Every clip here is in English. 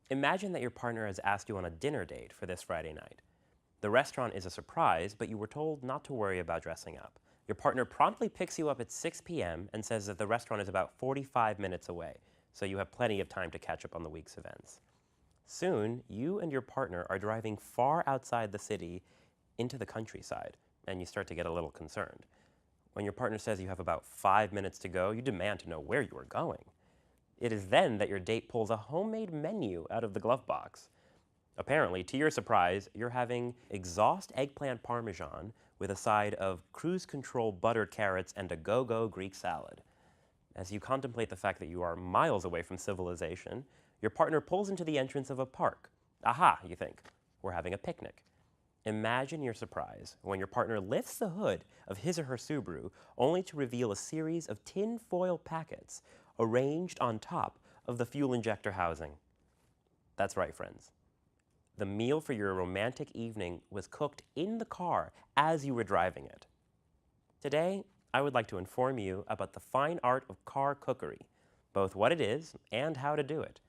Imagine that your partner has asked you on a dinner date for this Friday night. The restaurant is a surprise, but you were told not to worry about dressing up. Your partner promptly picks you up at 6 p.m. and says that the restaurant is about 45 minutes away, so you have plenty of time to catch up on the week's events. Soon, you and your partner are driving far outside the city into the countryside, and you start to get a little concerned. When your partner says you have about 5 minutes to go, you demand to know where you are going. It is then that your date pulls a homemade menu out of the glove box. Apparently, to your surprise, you're having exhaust eggplant parmesan with a side of cruise control buttered carrots and a go-go Greek salad. As you contemplate the fact that you are miles away from civilization, your partner pulls into the entrance of a park. Aha, you think, we're having a picnic. Imagine your surprise when your partner lifts the hood of his or her Subaru only to reveal a series of tin foil packets arranged on top of the fuel injector housing. That's right, friends. The meal for your romantic evening was cooked in the car as you were driving it. Today, I would like to inform you about the fine art of car cookery, both what it is and how to do it.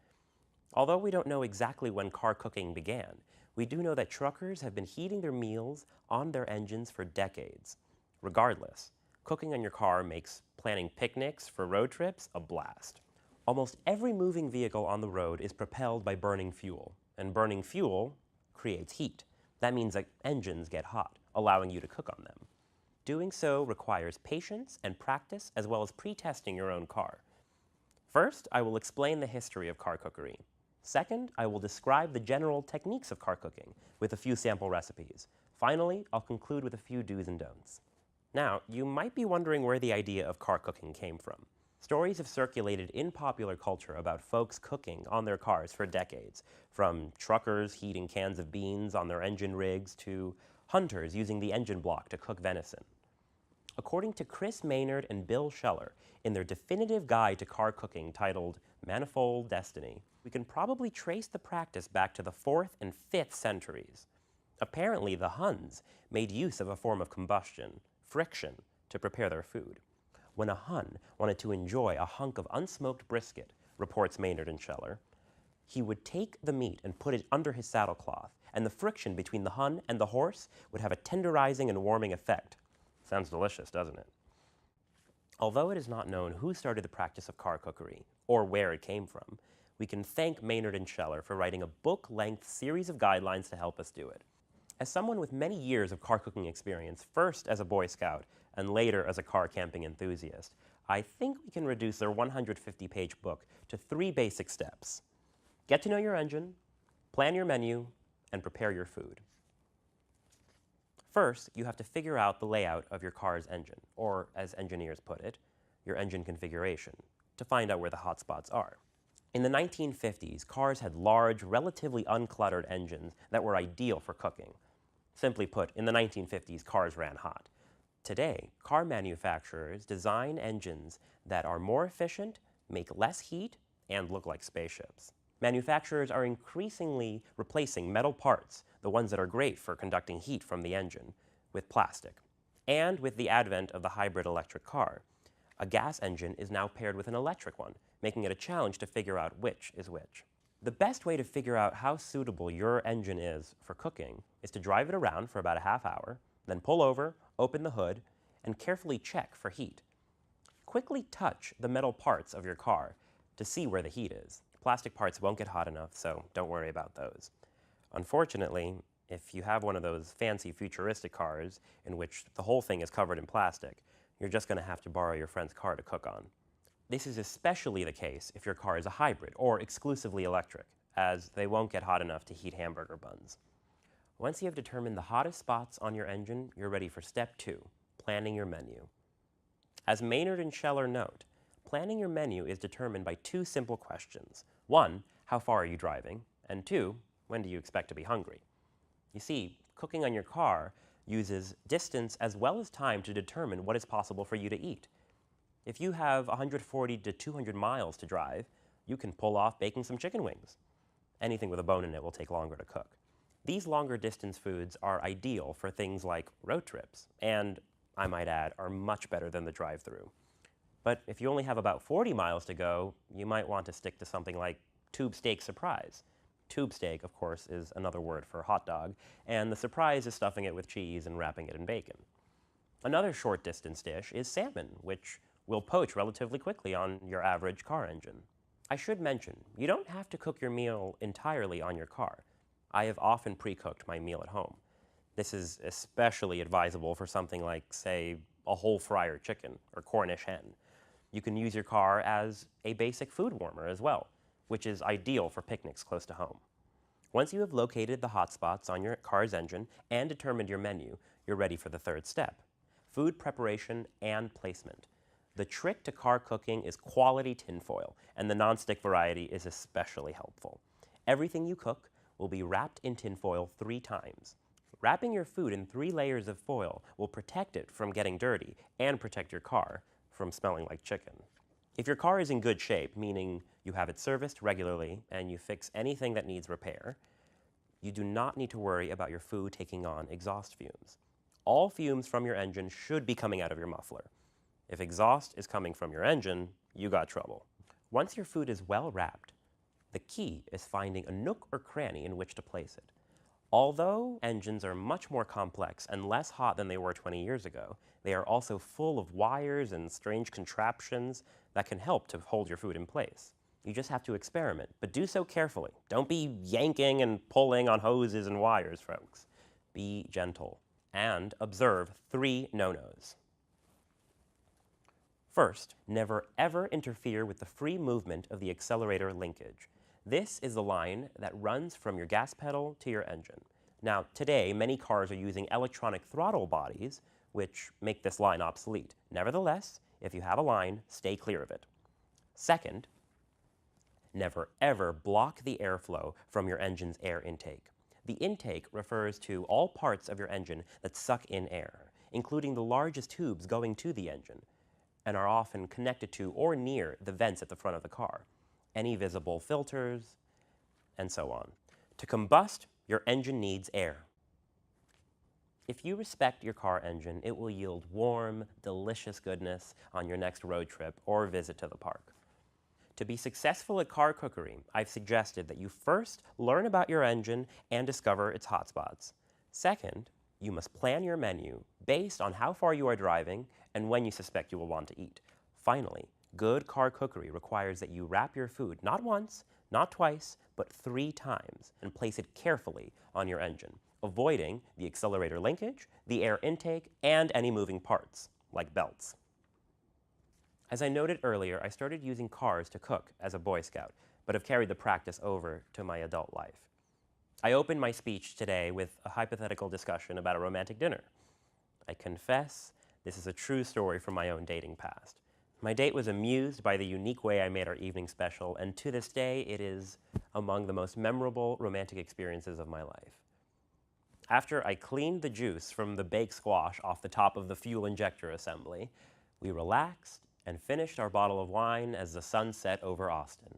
Although we don't know exactly when car cooking began, we do know that truckers have been heating their meals on their engines for decades. Regardless, cooking on your car makes planning picnics for road trips a blast. Almost every moving vehicle on the road is propelled by burning fuel, and burning fuel creates heat. That means that engines get hot, allowing you to cook on them. Doing so requires patience and practice, as well as pre-testing your own car. First, I will explain the history of car cookery. Second, I will describe the general techniques of car cooking with a few sample recipes. Finally, I'll conclude with a few do's and don'ts. Now, you might be wondering where the idea of car cooking came from. Stories have circulated in popular culture about folks cooking on their cars for decades, from truckers heating cans of beans on their engine rigs to hunters using the engine block to cook venison. According to Chris Maynard and Bill Scheller, in their definitive guide to car cooking titled Manifold Destiny, we can probably trace the practice back to the 4th and 5th centuries. Apparently, the Huns made use of a form of combustion, friction, to prepare their food. When a Hun wanted to enjoy a hunk of unsmoked brisket, reports Maynard and Scheller, he would take the meat and put it under his saddlecloth, and the friction between the Hun and the horse would have a tenderizing and warming effect. Sounds delicious, doesn't it? Although it is not known who started the practice of car cookery, or where it came from, we can thank Maynard and Scheller for writing a book-length series of guidelines to help us do it. As someone with many years of car cooking experience, first as a Boy Scout and later as a car camping enthusiast, I think we can reduce their 150-page book to 3 basic steps. Get to know your engine, plan your menu, and prepare your food. First, you have to figure out the layout of your car's engine, or as engineers put it, your engine configuration, to find out where the hot spots are. In the 1950s, cars had large, relatively uncluttered engines that were ideal for cooking. Simply put, in the 1950s, cars ran hot. Today, car manufacturers design engines that are more efficient, make less heat, and look like spaceships. Manufacturers are increasingly replacing metal parts, the ones that are great for conducting heat from the engine, with plastic. And with the advent of the hybrid electric car, a gas engine is now paired with an electric one, making it a challenge to figure out which is which. The best way to figure out how suitable your engine is for cooking is to drive it around for about a half hour, then pull over, open the hood, and carefully check for heat. Quickly touch the metal parts of your car to see where the heat is. Plastic parts won't get hot enough, so don't worry about those. Unfortunately, if you have one of those fancy futuristic cars in which the whole thing is covered in plastic, you're just going to have to borrow your friend's car to cook on. This is especially the case if your car is a hybrid or exclusively electric, as they won't get hot enough to heat hamburger buns. Once you have determined the hottest spots on your engine, you're ready for step 2, planning your menu. As Maynard and Scheller note, planning your menu is determined by 2 simple questions. 1, how far are you driving? And 2, when do you expect to be hungry? You see, cooking on your car uses distance as well as time to determine what is possible for you to eat. If you have 140 to 200 miles to drive, you can pull off baking some chicken wings. Anything with a bone in it will take longer to cook. These longer distance foods are ideal for things like road trips, and, I might add, are much better than the drive-through. But if you only have about 40 miles to go, you might want to stick to something like tube steak surprise. Tube steak, of course, is another word for hot dog, and the surprise is stuffing it with cheese and wrapping it in bacon. Another short distance dish is salmon, which will poach relatively quickly on your average car engine. I should mention, you don't have to cook your meal entirely on your car. I have often pre-cooked my meal at home. This is especially advisable for something like, say, a whole fryer chicken or Cornish hen. You can use your car as a basic food warmer as well, which is ideal for picnics close to home. Once you have located the hotspots on your car's engine and determined your menu, you're ready for the third step: food preparation and placement. The trick to car cooking is quality tinfoil, and the nonstick variety is especially helpful. Everything you cook will be wrapped in tinfoil 3 times. Wrapping your food in 3 layers of foil will protect it from getting dirty and protect your car from smelling like chicken. If your car is in good shape, meaning you have it serviced regularly and you fix anything that needs repair, you do not need to worry about your food taking on exhaust fumes. All fumes from your engine should be coming out of your muffler. If exhaust is coming from your engine, you got trouble. Once your food is well wrapped, the key is finding a nook or cranny in which to place it. Although engines are much more complex and less hot than they were 20 years ago, they are also full of wires and strange contraptions that can help to hold your food in place. You just have to experiment, but do so carefully. Don't be yanking and pulling on hoses and wires, folks. Be gentle and observe 3 no-nos. First, never ever interfere with the free movement of the accelerator linkage. This is the line that runs from your gas pedal to your engine. Now, today, many cars are using electronic throttle bodies, which make this line obsolete. Nevertheless, if you have a line, stay clear of it. Second, never ever block the airflow from your engine's air intake. The intake refers to all parts of your engine that suck in air, including the largest tubes going to the engine, and are often connected to or near the vents at the front of the car, any visible filters, and so on. To combust, your engine needs air. If you respect your car engine, it will yield warm, delicious goodness on your next road trip or visit to the park. To be successful at car cookery, I've suggested that you first learn about your engine and discover its hotspots. Second, you must plan your menu based on how far you are driving and when you suspect you will want to eat. Finally, good car cookery requires that you wrap your food not once, not twice, but 3 times and place it carefully on your engine, avoiding the accelerator linkage, the air intake, and any moving parts, like belts. As I noted earlier, I started using cars to cook as a Boy Scout, but have carried the practice over to my adult life. I opened my speech today with a hypothetical discussion about a romantic dinner. I confess, this is a true story from my own dating past. My date was amused by the unique way I made our evening special, and to this day, it is among the most memorable romantic experiences of my life. After I cleaned the juice from the baked squash off the top of the fuel injector assembly, we relaxed and finished our bottle of wine as the sun set over Austin.